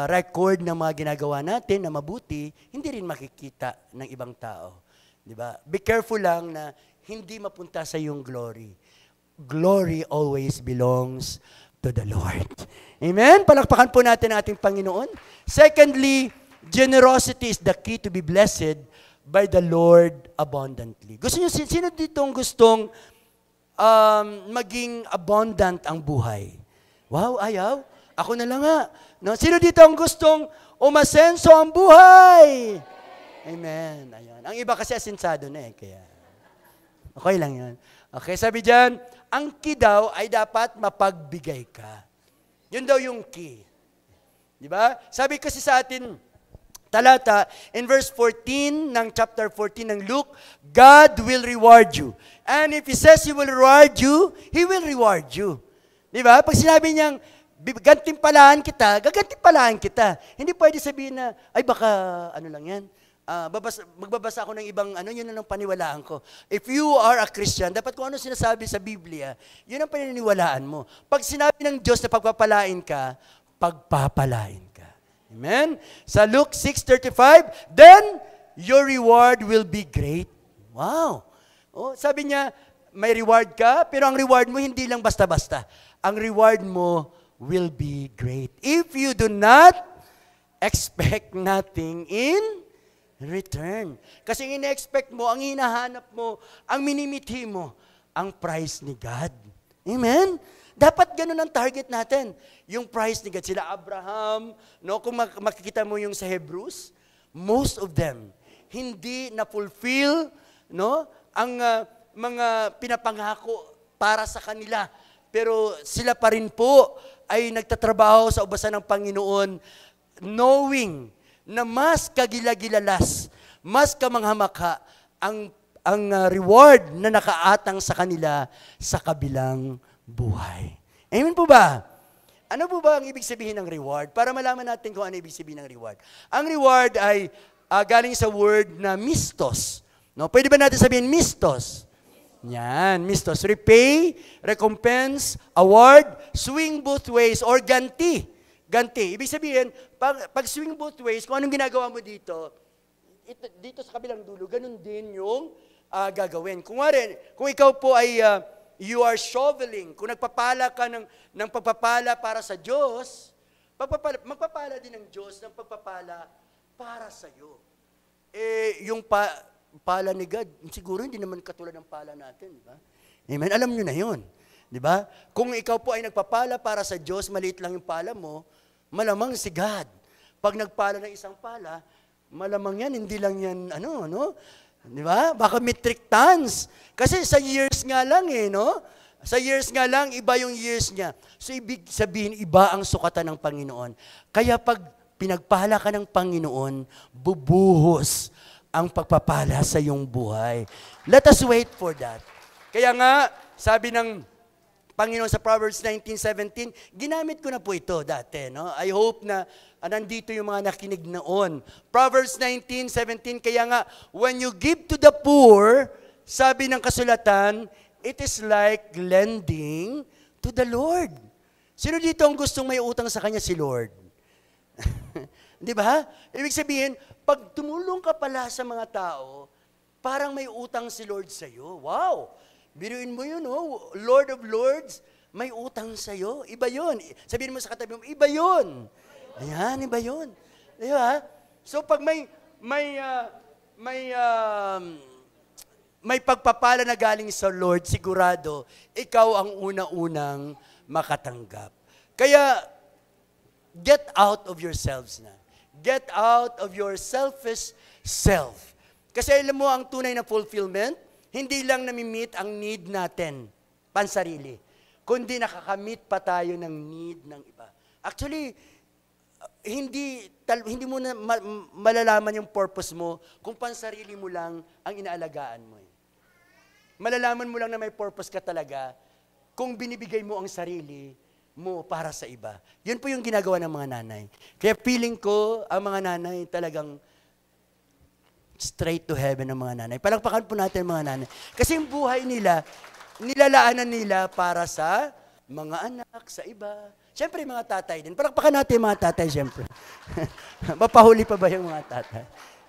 record ng mga ginagawa natin na mabuti, hindi rin makikita ng ibang tao. Diba? Be careful lang na hindi mapunta sa iyong glory. Glory always belongs to the Lord. Amen? Palakpakan po natin ang ating Panginoon. Secondly, generosity is the key to be blessed by the Lord abundantly. Gusto niyo, sino dito ang gustong maging abundant ang buhay? Wow, ayaw? Ako na lang nga. No? Sino dito ang gustong umasenso ang buhay? Amen. Ayan. Ang iba kasi asensado na kaya okay lang yan. Okay, sabi dyan, ang key daw ay dapat mapagbigay ka. Yun daw yung key. Di ba? Sabi kasi sa atin, talata, in verse 14 ng chapter 14 ng Luke, God will reward you. And if He says He will reward you, He will reward you. Di ba? Pag sinabi niyang, gantimpalaan kita, gagantimpalaan kita. Hindi pwede sabihin na, baka ano lang yan, magbabasa ako ng ibang, yun ang paniwalaan ko. If you are a Christian, dapat kung ano sinasabi sa Biblia, yun ang paniniwalaan mo. Pag sinabi ng Diyos na pagpapalain ka, pagpapalain ka. Amen? Sa Luke 6:35, then your reward will be great. Wow! Sabi niya, may reward ka, pero ang reward mo hindi lang basta-basta. Ang reward mo will be great. If you do not expect nothing in return. Kasi ang ina-expect mo, ang hinahanap mo, ang minimithi mo, ang price ni God. Amen? Dapat ganun ang target natin. Yung price ni God. Sila Abraham, no? Kung makikita mo yung sa Hebrews, most of them, hindi na-fulfill, no? Ang mga pinapangako para sa kanila. Pero sila pa rin po ay nagtatrabaho sa ubasan ng Panginoon, knowing na mas kagilagilalas, mas kamanghamakha ang reward na nakaatang sa kanila sa kabilang buhay. Amen po ba? Ano po ba ang ibig sabihin ng reward? Para malaman natin kung ano ibig sabihin ng reward. Ang reward ay galing sa word na mistos. No? Pwede ba natin sabihin mistos? Yan, mistos. Repay, recompense, award, swing both ways, or ganti. Ganti. Ibig sabihin, pag swing both ways, kung anong ginagawa mo dito, dito sa kabilang dulo, ganun din yung gagawin. Kung ikaw po ay you are shoveling, kung nagpapala ka ng pagpapala para sa Diyos, magpapala din ng Diyos ng pagpapala para sa iyo. Yung pala ni God, siguro hindi naman katulad ng pala natin, di ba? Amen? Alam nyo na yun. Di ba? Kung ikaw po ay nagpapala para sa Diyos, maliit lang yung pala mo, malamang si God. Pag nagpala ng isang pala, malamang yan, hindi lang yan, di ba? Baka metric tons. Kasi sa years nga lang no? Sa years nga lang, iba yung years niya. So, ibig sabihin, iba ang sukatan ng Panginoon. Kaya pag pinagpala ka ng Panginoon, bubuhos ang pagpapala sa iyong buhay. Let us wait for that. Kaya nga, sabi ng Panginoon sa Proverbs 19:17, ginamit ko na po ito dati. No? I hope na nandito yung mga nakinig noon. Proverbs 19:17, kaya nga, when you give to the poor, sabi ng kasulatan, it is like lending to the Lord. Sino dito ang gustong may utang sa Kanya? Si Lord. Di ba? Ibig sabihin, pag tumulong ka pala sa mga tao, parang may utang si Lord sa'yo. Wow! Biruin mo yun, oh. Lord of Lords, may utang sa'yo. Iba yun. Sabihin mo sa katabi mo, iba yun. Ayan, iba yun. Di ba? So pag may pagpapala na galing sa Lord, sigurado, ikaw ang una-unang makatanggap. Kaya, get out of yourselves na. Get out of your selfish self. Kasi alam mo, ang tunay na fulfillment, hindi lang nami-meet ang need natin, pansarili, kundi nakakamit pa tayo ng need ng iba. Actually, hindi mo na malalaman yung purpose mo kung pansarili mo lang ang inaalagaan mo. Malalaman mo lang na may purpose ka talaga kung binibigay mo ang sarili mo para sa iba. Yun po yung ginagawa ng mga nanay. Kaya feeling ko, ang mga nanay talagang straight to heaven ng mga nanay. Palakpakan po natin mga nanay. Kasi yung buhay nila, nilalaanan nila para sa mga anak, sa iba. Siyempre, mga tatay din. Palakpakan natin mga tatay, siyempre. Mapahuli pa ba yung mga tatay?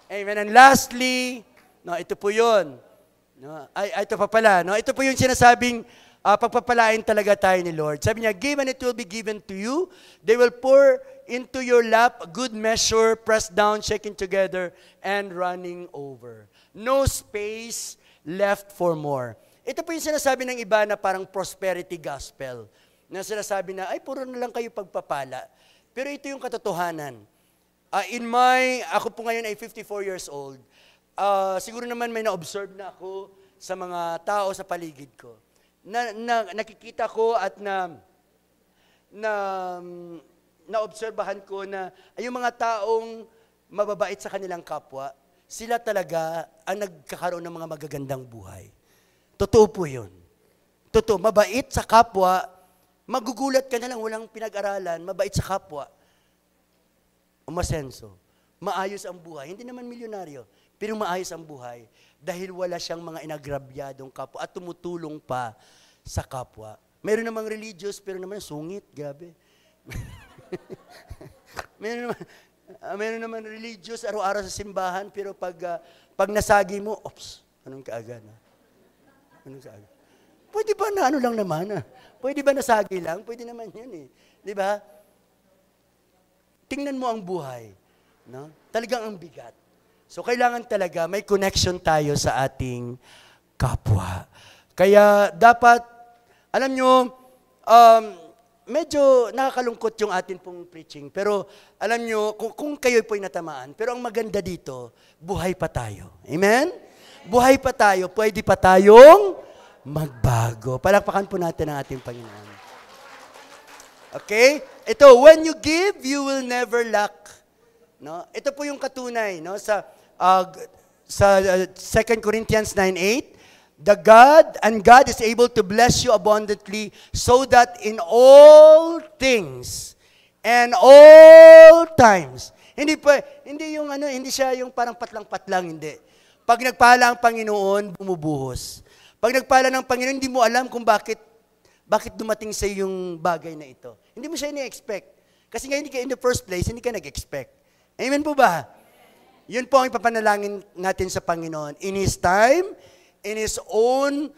Amen. And lastly, no, ito po yun. No, ito pa pala. No? Ito po yung sinasabing pagpapalain talaga tayo ni Lord. Sabi niya, give and it will be given to you. They will pour into your lap a good measure, pressed down, shaken together, and running over. No space left for more. Ito po yung sinasabi ng iba na parang prosperity gospel. Na sinasabi na, ay, puro na lang kayo pagpapala. Pero ito yung katotohanan. Ako po ngayon ay 54 years old. Siguro naman may na-observe na ako sa mga tao sa paligid ko. Nakikita ko at naobserbahan ko na yung mga taong mababait sa kanilang kapwa, sila talaga ang nagkakaroon ng mga magagandang buhay. Totoo po yun. Totoo, mabait sa kapwa, magugulat ka na lang, walang pinag-aralan, mabait sa kapwa, umasenso, maayos ang buhay. Hindi naman milyonaryo, pero maayos ang buhay dahil wala siyang mga inagrabyadong kapwa at tumutulong pa sa kapwa. Meron namang religious, pero naman sungit, grabe. meron naman religious, araw-araw sa simbahan, pero pag nasagi mo, ops, anong kaagad? Anong kaagad? Pwede ba na ano lang naman? Pwede ba nasagi lang? Pwede naman yun eh. Di ba? Tingnan mo ang buhay. No? Talagang ang bigat. So, kailangan talaga may connection tayo sa ating kapwa. Kaya, dapat, alam nyo, medyo nakakalungkot yung atin pong preaching. Pero, alam nyo, kung kayo po'y natamaan, pero ang maganda dito, buhay pa tayo. Amen? Buhay pa tayo, pwede pa tayong magbago. Palakpakan po natin ang ating Panginoon. Okay? Ito, when you give, you will never lack. No? Ito po yung katunay, no? Sa 2 Corinthians 9:8, God is able to bless you abundantly so that in all things and all times. Hindi siya yung parang patlang-patlang, hindi. Pag nagpala ang Panginoon, bumubuhos. Pag nagpala ng Panginoon, hindi mo alam kung bakit dumating sa yung bagay na ito. Hindi mo siya ini-expect. Kasi nga in the first place, hindi ka nag-expect. Amen po ba? Yun po ang ipapanalangin natin sa Panginoon. In His time, in His own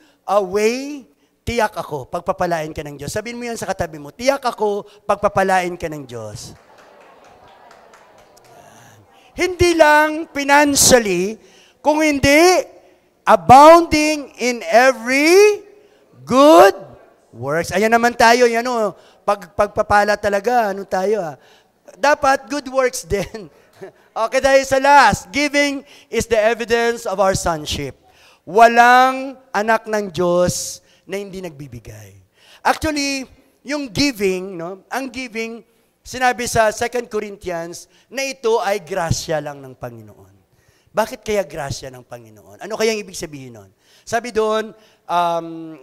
way, tiyak ako, pagpapalain ka ng Diyos. Sabihin mo yan sa katabi mo, tiyak ako, pagpapalain ka ng Diyos. Hindi lang financially, kung hindi, abounding in every good works. Ayan naman tayo, yan o, pagpapala talaga, ano tayo dapat good works din. Okay, dahil sa last, giving is the evidence of our sonship. Walang anak ng Diyos na hindi nagbibigay. Actually, yung giving, no? Ang giving, sinabi sa 2 Corinthians, na ito ay grasya lang ng Panginoon. Bakit kaya grasya ng Panginoon? Ano kaya ang ibig sabihin nun? Sabi doon,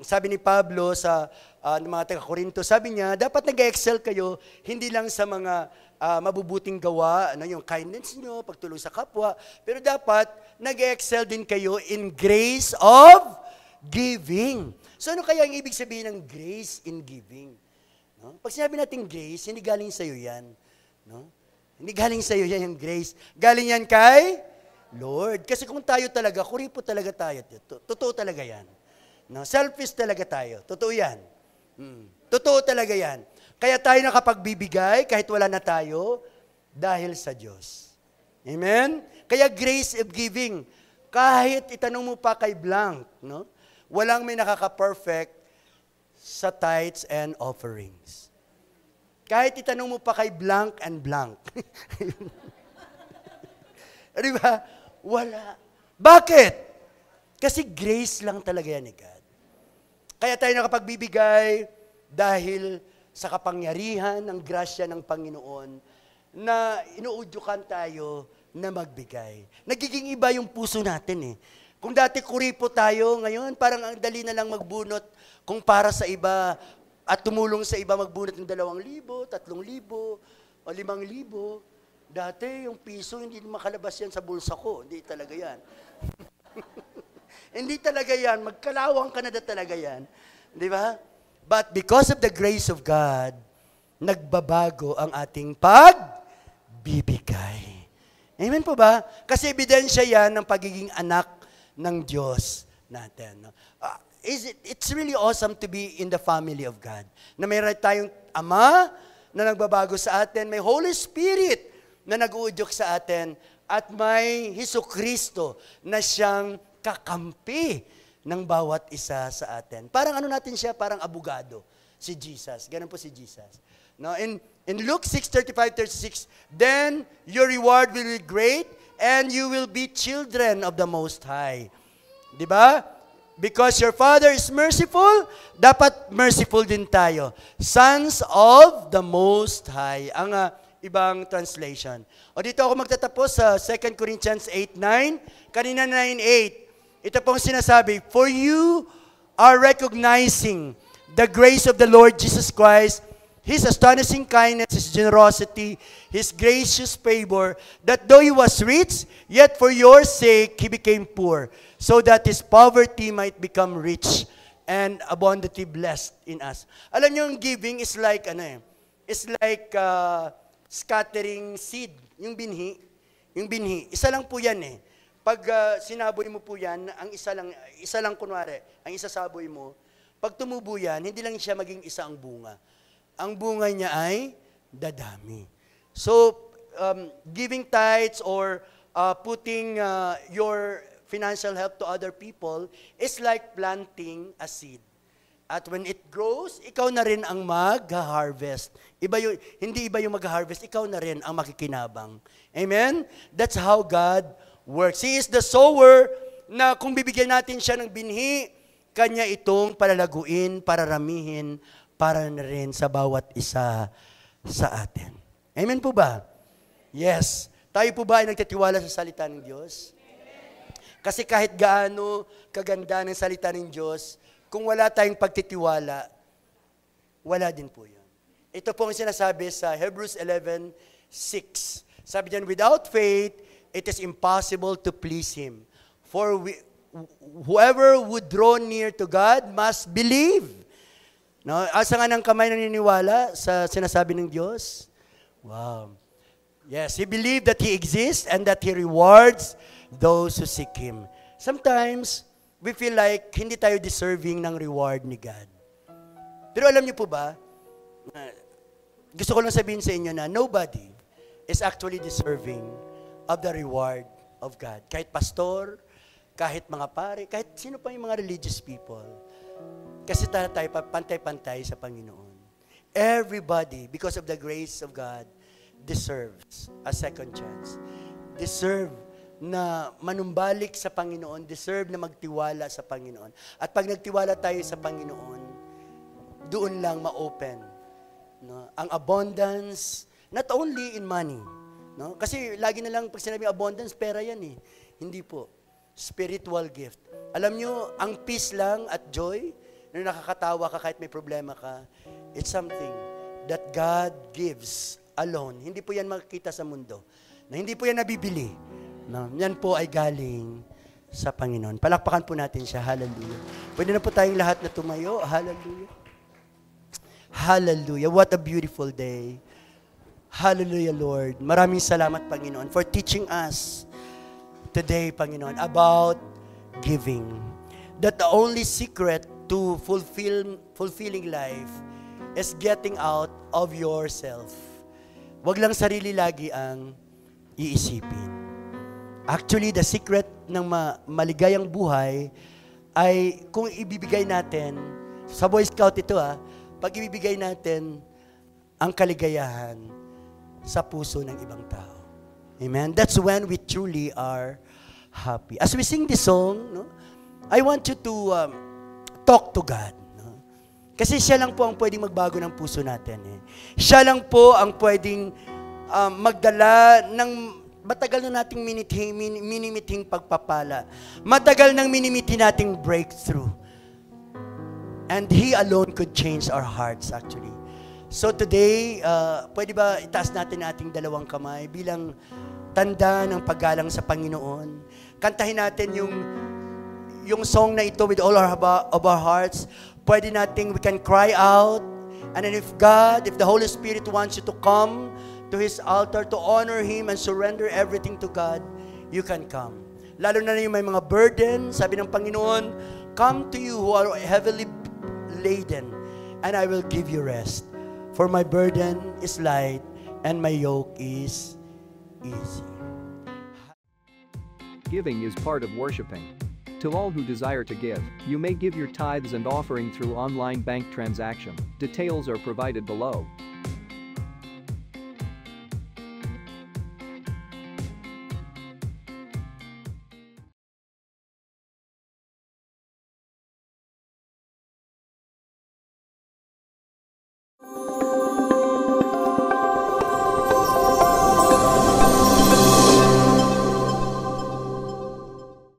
sabi ni Pablo sa mga taga-Korinto, sabi niya, dapat nag-excel kayo, hindi lang sa mga mabubuting gawa, yung kindness nyo, pagtulong sa kapwa, pero dapat nag-excel din kayo in grace of giving. So ano kaya ang ibig sabihin ng grace in giving? No? Pag sinabi natin grace, hindi galing sa iyo yan. No? Hindi galing sa iyo yan yung grace. Galing yan kay Lord. Kasi kung tayo talaga, kuripo talaga tayo. Totoo talaga yan. No? Selfish talaga tayo. Totoo yan. Totoo talaga yan. Kaya tayo nakapagbibigay kahit wala na tayo dahil sa Diyos. Amen? Kaya grace of giving. Kahit itanong mo pa kay blank, no? Walang may nakaka-perfect sa tithes and offerings. Kahit itanong mo pa kay blank and blank. Di ba? Wala. Bakit? Kasi grace lang talaga yan ni God. Kaya tayo nakapagbibigay dahil sa kapangyarihan ng grasya ng Panginoon na inuudyukan tayo na magbigay. Nagiging iba yung puso natin eh. Kung dati kuripo tayo, ngayon parang ang dali na lang magbunot kung para sa iba at tumulong sa iba magbunot ng 2,000, 3,000, o 5,000. Dati yung piso, hindi makalabas yan sa bulsa ko. Hindi talaga yan. Hindi talaga yan. Magkalawang ka na talaga yan. Di ba? But because of the grace of God, nagbabago ang ating pagbibigay. Amen po ba? Kasi ebidensya yan ng pagiging anak ng Diyos natin. It's really awesome to be in the family of God. Na mayroon tayong Ama na nagbabago sa atin, may Holy Spirit na nag-uudyok sa atin, at may Jesucristo na siyang kakampi ng bawat isa sa atin. Parang ano natin siya, parang abogado, si Jesus. Ganun po si Jesus. No, in Luke 6:35-36, then your reward will be great and you will be children of the Most High. Di ba? Because your Father is merciful, dapat merciful din tayo. Sons of the Most High. Ang ibang translation. O dito ako magtatapos sa 2 Corinthians 8:9, kanina 9:8. Ito pong sinasabi, for you are recognizing the grace of the Lord Jesus Christ, His astonishing kindness, His generosity, His gracious favor, that though He was rich, yet for your sake He became poor, so that His poverty might become rich and abundantly blessed in us. Alam niyo, yung giving is like, it's like scattering seed. Yung binhi, isa lang po yan eh. Pag sinaboy mo po yan, ang isa lang kunwari, ang isasaboy mo, pag tumubo yan, hindi lang siya maging isa ang bunga. Ang bunga niya ay dadami. So, giving tithes or putting your financial help to other people is like planting a seed. At when it grows, ikaw na rin ang mag-harvest. Hindi iba yung mag-harvest, ikaw na rin ang makikinabang. Amen? That's how God works. He is the sower na kung bibigyan natin siya ng binhi, kanya itong palalaguin, pararamihin, para na rin sa bawat isa sa atin. Amen po ba? Yes. Tayo po ba ay nagtitiwala sa salita ng Diyos? Kasi kahit gaano kaganda ng salita ng Diyos, kung wala tayong pagtitiwala, wala din po yun. Ito po ang sinasabi sa Hebrews 11:6. Sabi diyan, without faith, it is impossible to please Him. For whoever would draw near to God must believe. No, asa nga ng kamay naniniwala sa sinasabi ng Diyos? Wow. Yes, he believed that He exists and that He rewards those who seek Him. Sometimes, we feel like hindi tayo deserving ng reward ni God. Pero alam niyo po ba, gusto ko lang sabihin sa inyo na nobody is actually deserving of the reward of God. Kahit pastor, kahit mga pare, kahit sino pa yung mga religious people. Kasi tayo pantay-pantay sa Panginoon. Everybody, because of the grace of God, deserves a second chance. Deserve na manumbalik sa Panginoon. Deserve na magtiwala sa Panginoon. At pag nagtiwala tayo sa Panginoon, doon lang ma-open. No? Ang abundance, not only in money. No? Kasi lagi na lang pag sinabi abundance, pera yan eh. Hindi po. Spiritual gift. Alam nyo, ang peace lang at joy, na nakakatawa ka kahit may problema ka, it's something that God gives alone. Hindi po yan makikita sa mundo. Na hindi po yan nabibili. No? Yan po ay galing sa Panginoon. Palakpakan po natin siya. Hallelujah. Pwede na po tayong lahat na tumayo. Hallelujah. Hallelujah. What a beautiful day. Hallelujah, Lord. Maraming salamat, Panginoon, for teaching us today, Panginoon, about giving. That the only secret to fulfilling life is getting out of yourself. Wag lang sarili lagi ang iisipin. Actually, the secret ng maligayang buhay ay kung ibibigay natin, sa Boy Scout ito pag ibibigay natin ang kaligayahan sa puso ng ibang tao. Amen? That's when we truly are happy. As we sing this song, no, I want you to talk to God. No? Kasi siya lang po ang pwedeng magbago ng puso natin. Siya lang po ang pwedeng magdala ng matagal na nating minimithing pagpapala. Matagal nang minimithi nating breakthrough. And He alone could change our hearts actually. So today, pwede ba itaas natin ating dalawang kamay bilang tanda ng paggalang sa Panginoon? Kantahin natin yung song na ito with all of our hearts. Pwede natin, we can cry out. And then if the Holy Spirit wants you to come to His altar to honor Him and surrender everything to God, you can come. Lalo na yung may mga burden, sabi ng Panginoon, come to you who are heavily laden, and I will give you rest. For my burden is light, and my yoke is easy. Giving is part of worshiping. To all who desire to give, you may give your tithes and offering through online bank transaction. Details are provided below.